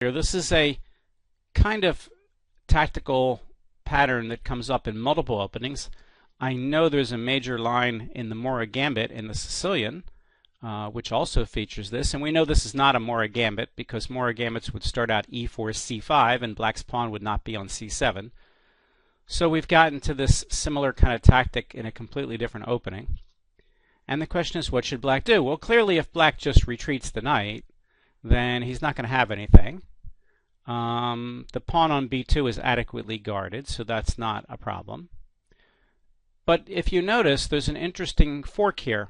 This is a kind of tactical pattern that comes up in multiple openings. I know there's a major line in the Mora Gambit in the Sicilian, which also features this, and we know this is not a Mora Gambit because Mora Gambits would start out e4, c5, and black's pawn would not be on c7. So we've gotten to this similar kind of tactic in a completely different opening. And the question is, what should black do? Well, clearly if black just retreats the knight, then he's not going to have anything. The pawn on b2 is adequately guarded, so that's not a problem. But if you notice, there's an interesting fork here.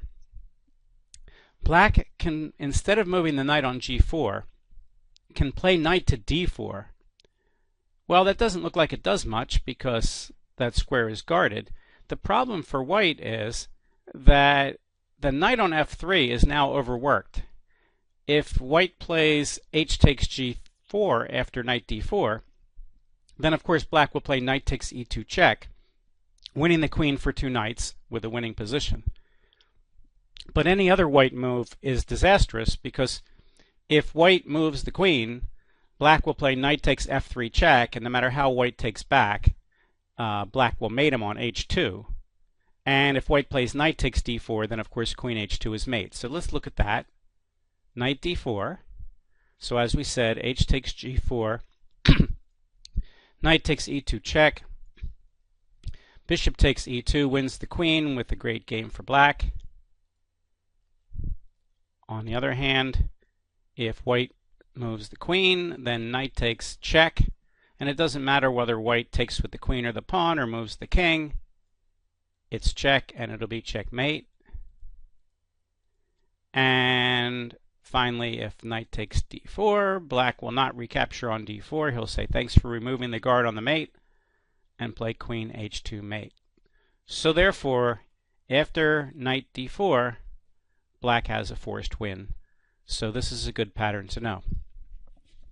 Black can, instead of moving the knight on g4, can play knight to d4. Well, that doesn't look like it does much because that square is guarded. The problem for white is that the knight on f3 is now overworked. If white plays h takes g4 after knight d4, then of course black will play knight takes e2 check, winning the queen for two knights with a winning position. But any other white move is disastrous because if white moves the queen, black will play knight takes f3 check, and no matter how white takes back, black will mate him on h2. And if white plays knight takes d4, then of course queen h2 is mate. So let's look at that. Knight d4. So as we said, h takes g4, knight takes e2 check, bishop takes e2, wins the queen with a great game for black. On the other hand, if white moves the queen, then knight takes check, and it doesn't matter whether white takes with the queen or the pawn or moves the king. It's check, and it'll be checkmate. And finally, if knight takes d4, black will not recapture on d4. He'll say thanks for removing the guard on the mate and play queen h2 mate. So therefore, after knight d4, black has a forced win. So this is a good pattern to know.